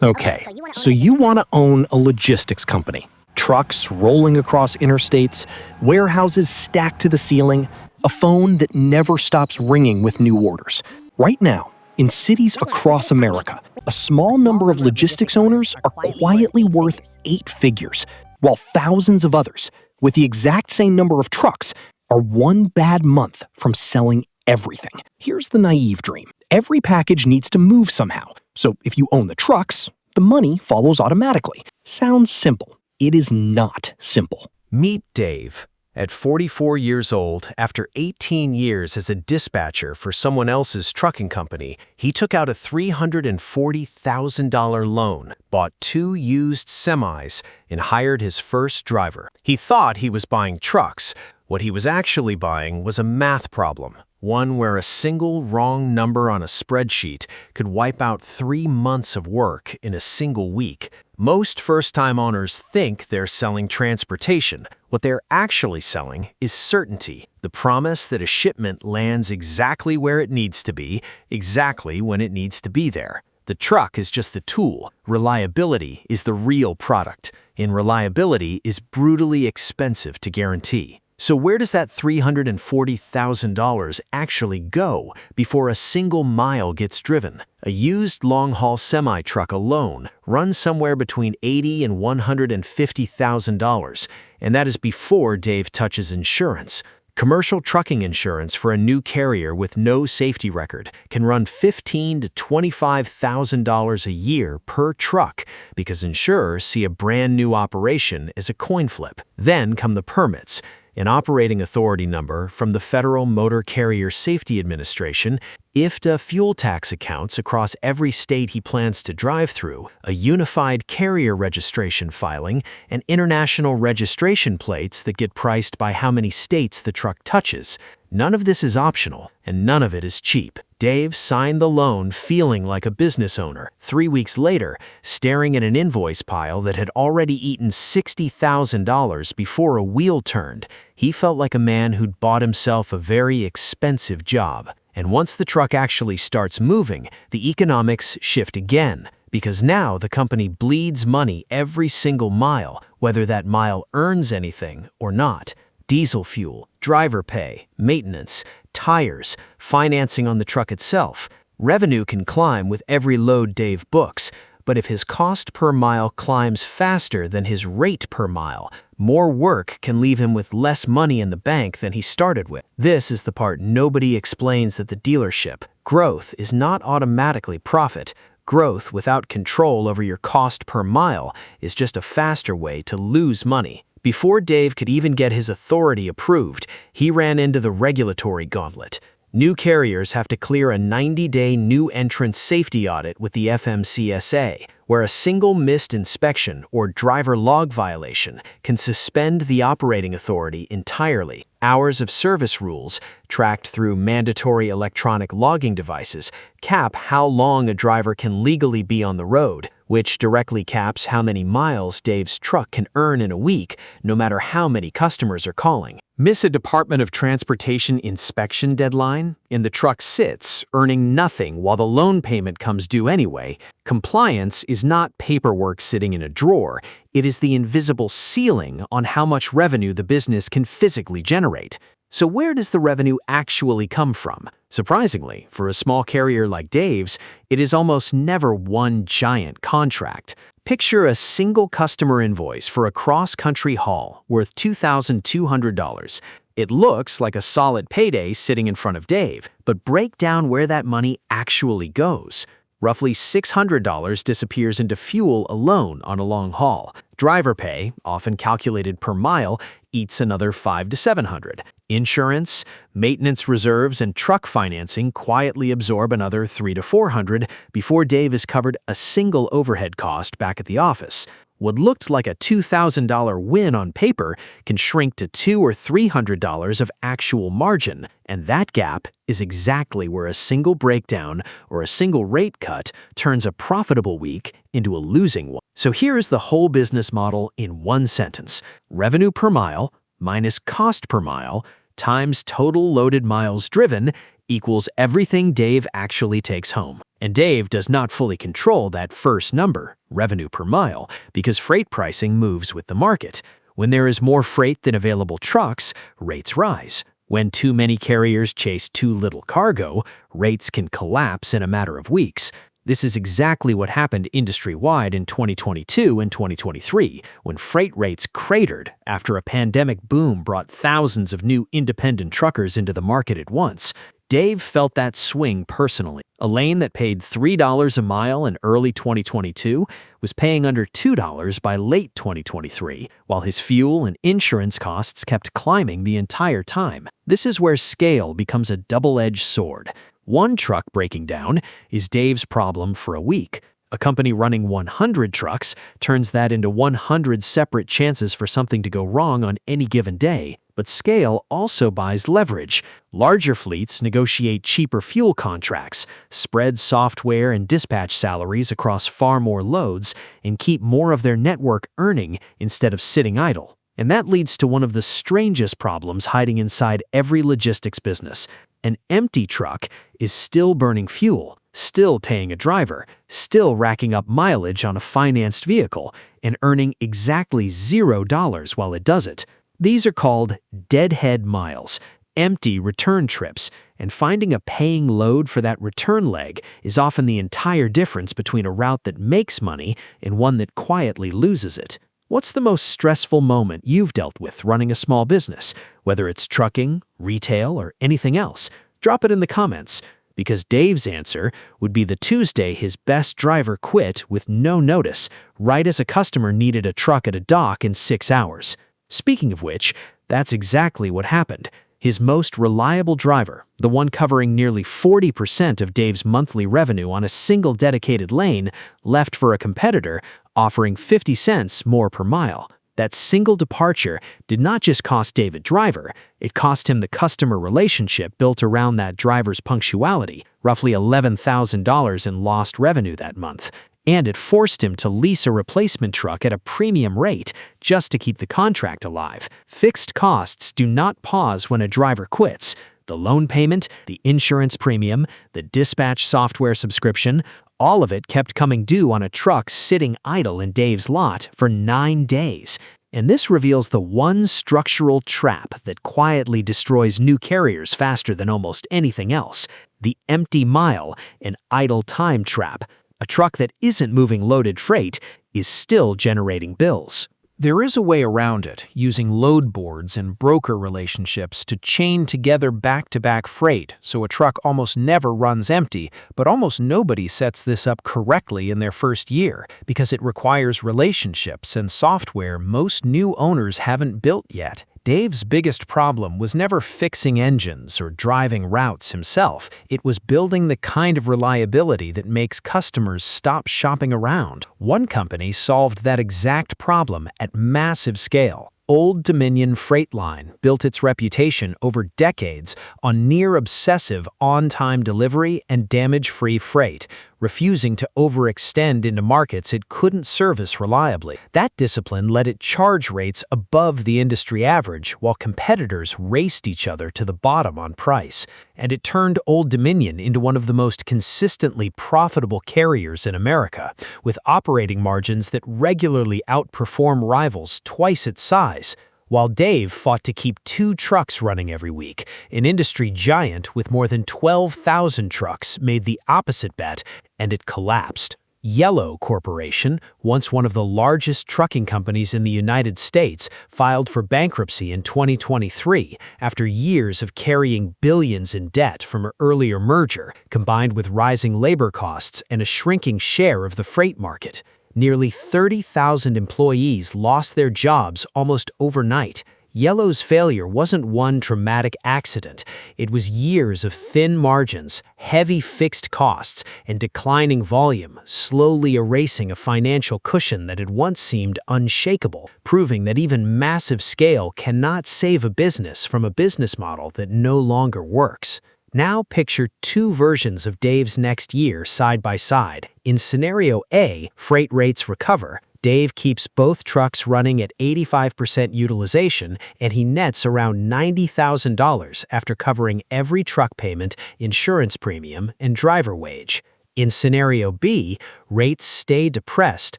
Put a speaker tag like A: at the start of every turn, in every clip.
A: Okay, so you want to own a logistics company. Trucks rolling across interstates, warehouses stacked to the ceiling, a phone that never stops ringing with new orders. Right now, in cities across America, a small number of logistics owners are quietly worth 8 figures, while thousands of others, with the exact same number of trucks, are one bad month from selling everything. Here's the naive dream. Every package needs to move somehow, so if you own the trucks, the money follows automatically. Sounds simple. It is not simple.
B: Meet Dave. At 44 years old, after 18 years as a dispatcher for someone else's trucking company, he took out a $340,000 loan, bought 2 used semis, and hired his first driver. He thought he was buying trucks. What he was actually buying was a math problem, one where a single wrong number on a spreadsheet could wipe out 3 months of work in a single week. Most first-time owners think they're selling transportation. What they're actually selling is certainty, the promise that a shipment lands exactly where it needs to be, exactly when it needs to be there. The truck is just the tool. Reliability is the real product, and reliability is brutally expensive to guarantee. So where does that $340,000 actually go before a single mile gets driven? A used long-haul semi-truck alone runs somewhere between $80,000 and $150,000, and that is before Dave touches insurance. Commercial trucking insurance for a new carrier with no safety record can run $15,000 to $25,000 a year per truck because insurers see a brand new operation as a coin flip. Then come the permits, an operating authority number from the Federal Motor Carrier Safety Administration, IFTA fuel tax accounts across every state he plans to drive through, a unified carrier registration filing, and international registration plates that get priced by how many states the truck touches. None of this is optional, and none of it is cheap. Dave signed the loan feeling like a business owner. 3 weeks later, staring at an invoice pile that had already eaten $60,000 before a wheel turned, he felt like a man who'd bought himself a very expensive job. And once the truck actually starts moving, the economics shift again, because now the company bleeds money every single mile, whether that mile earns anything or not. Diesel fuel, driver pay, maintenance, tires, financing on the truck itself. Revenue can climb with every load Dave books, but if his cost per mile climbs faster than his rate per mile, more work can leave him with less money in the bank than he started with. This is the part nobody explains at the dealership. Growth is not automatically profit. Growth without control over your cost per mile is just a faster way to lose money. Before Dave could even get his authority approved, he ran into the regulatory gauntlet. New carriers have to clear a 90-day new entrant safety audit with the FMCSA, where a single missed inspection or driver log violation can suspend the operating authority entirely. Hours of service rules, tracked through mandatory electronic logging devices, cap how long a driver can legally be on the road, which directly caps how many miles Dave's truck can earn in a week, no matter how many customers are calling. Miss a Department of Transportation inspection deadline, and the truck sits, earning nothing while the loan payment comes due anyway. Compliance is not paperwork sitting in a drawer. It is the invisible ceiling on how much revenue the business can physically generate. So where does the revenue actually come from? Surprisingly, for a small carrier like Dave's, it is almost never one giant contract. Picture a single customer invoice for a cross-country haul worth $2,200. It looks like a solid payday sitting in front of Dave, but break down where that money actually goes. Roughly $600 disappears into fuel alone on a long haul. Driver pay, often calculated per mile, eats another $500 to $700. Insurance, maintenance reserves, and truck financing quietly absorb another $300 to $400 before Dave has covered a single overhead cost back at the office. What looked like a $2,000 win on paper can shrink to $200 or $300 of actual margin, and that gap is exactly where a single breakdown or a single rate cut turns a profitable week into a losing one. So here is the whole business model in one sentence. Revenue per mile minus cost per mile times total loaded miles driven equals everything Dave actually takes home. And Dave does not fully control that first number, revenue per mile, because freight pricing moves with the market. When there is more freight than available trucks, rates rise. When too many carriers chase too little cargo, rates can collapse in a matter of weeks. This is exactly what happened industry-wide in 2022 and 2023, when freight rates cratered after a pandemic boom brought thousands of new independent truckers into the market at once. Dave felt that swing personally. A lane that paid $3 a mile in early 2022 was paying under $2 by late 2023, while his fuel and insurance costs kept climbing the entire time. This is where scale becomes a double-edged sword. One truck breaking down is Dave's problem for a week. A company running 100 trucks turns that into 100 separate chances for something to go wrong on any given day. But scale also buys leverage. Larger fleets negotiate cheaper fuel contracts, spread software and dispatch salaries across far more loads, and keep more of their network earning instead of sitting idle. And that leads to one of the strangest problems hiding inside every logistics business. An empty truck is still burning fuel, still paying a driver, still racking up mileage on a financed vehicle, and earning exactly $0 while it does it. These are called deadhead miles, empty return trips, and finding a paying load for that return leg is often the entire difference between a route that makes money and one that quietly loses it. What's the most stressful moment you've dealt with running a small business? Whether it's trucking, retail, or anything else, drop it in the comments, because Dave's answer would be the Tuesday his best driver quit with no notice, right as a customer needed a truck at a dock in 6 hours. Speaking of which, that's exactly what happened. His most reliable driver, the one covering nearly 40% of Dave's monthly revenue on a single dedicated lane, left for a competitor, offering 50 cents more per mile. That single departure did not just cost Dave a driver, it cost him the customer relationship built around that driver's punctuality, roughly $11,000 in lost revenue that month. And it forced him to lease a replacement truck at a premium rate just to keep the contract alive. Fixed costs do not pause when a driver quits. The loan payment, the insurance premium, the dispatch software subscription, all of it kept coming due on a truck sitting idle in Dave's lot for 9 days. And this reveals the one structural trap that quietly destroys new carriers faster than almost anything else: the empty mile and idle time trap. A truck that isn't moving loaded freight is still generating bills.
A: There is a way around it, using load boards and broker relationships to chain together back-to-back freight so a truck almost never runs empty, but almost nobody sets this up correctly in their first year because it requires relationships and software most new owners haven't built yet. Dave's biggest problem was never fixing engines or driving routes himself. It was building the kind of reliability that makes customers stop shopping around. One company solved that exact problem at massive scale. Old Dominion Freight Line built its reputation over decades on near-obsessive on-time delivery and damage-free freight, refusing to overextend into markets it couldn't service reliably. That discipline let it charge rates above the industry average while competitors raced each other to the bottom on price. And it turned Old Dominion into one of the most consistently profitable carriers in America, with operating margins that regularly outperform rivals twice its size. While Dave fought to keep 2 trucks running every week, an industry giant with more than 12,000 trucks made the opposite bet, and it collapsed. Yellow Corporation, once one of the largest trucking companies in the United States, filed for bankruptcy in 2023 after years of carrying billions in debt from an earlier merger, combined with rising labor costs and a shrinking share of the freight market. Nearly 30,000 employees lost their jobs almost overnight. Yellow's failure wasn't one traumatic accident. It was years of thin margins, heavy fixed costs, and declining volume, slowly erasing a financial cushion that had once seemed unshakable, proving that even massive scale cannot save a business from a business model that no longer works. Now picture 2 versions of Dave's next year side by side. In scenario A, freight rates recover.
B: Dave keeps both trucks running at 85% utilization, and he nets around $90,000 after covering every truck payment, insurance premium, and driver wage. In scenario B, rates stay depressed.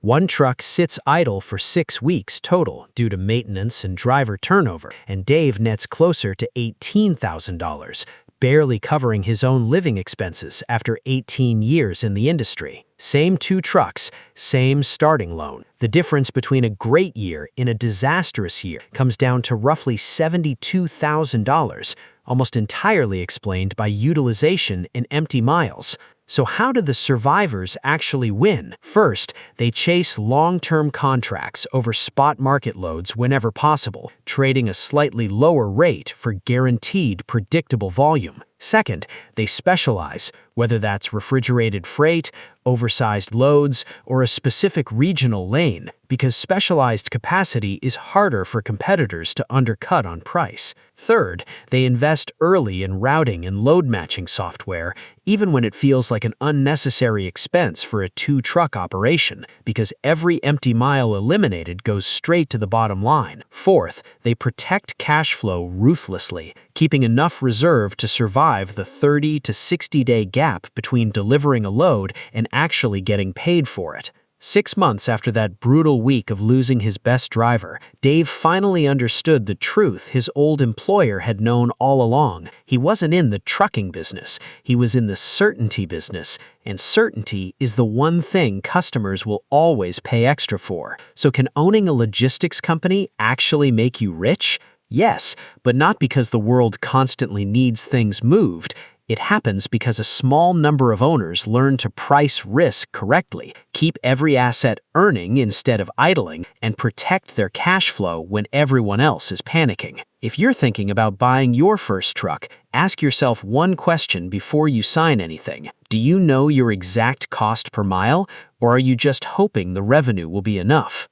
B: One truck sits idle for 6 weeks total due to maintenance and driver turnover, and Dave nets closer to $18,000, barely covering his own living expenses after 18 years in the industry. Same 2 trucks, same starting loan. The difference between a great year and a disastrous year comes down to roughly $72,000, almost entirely explained by utilization and empty miles. So how do the survivors actually win? First, they chase long-term contracts over spot market loads whenever possible, trading a slightly lower rate for guaranteed, predictable volume. Second, they specialize, whether that's refrigerated freight, oversized loads, or a specific regional lane, because specialized capacity is harder for competitors to undercut on price. Third, they invest early in routing and load matching software, even when it feels like an unnecessary expense for a 2-truck operation, because every empty mile eliminated goes straight to the bottom line. Fourth, they protect cash flow ruthlessly, keeping enough reserve to survive the 30 to 60-day gap between delivering a load and actually getting paid for it. 6 months after that brutal week of losing his best driver, Dave finally understood the truth his old employer had known all along. He wasn't in the trucking business, he was in the certainty business, and certainty is the one thing customers will always pay extra for. So can owning a logistics company actually make you rich? Yes, but not because the world constantly needs things moved. It happens because a small number of owners learn to price risk correctly, keep every asset earning instead of idling, and protect their cash flow when everyone else is panicking. If you're thinking about buying your first truck, ask yourself one question before you sign anything. Do you know your exact cost per mile, or are you just hoping the revenue will be enough?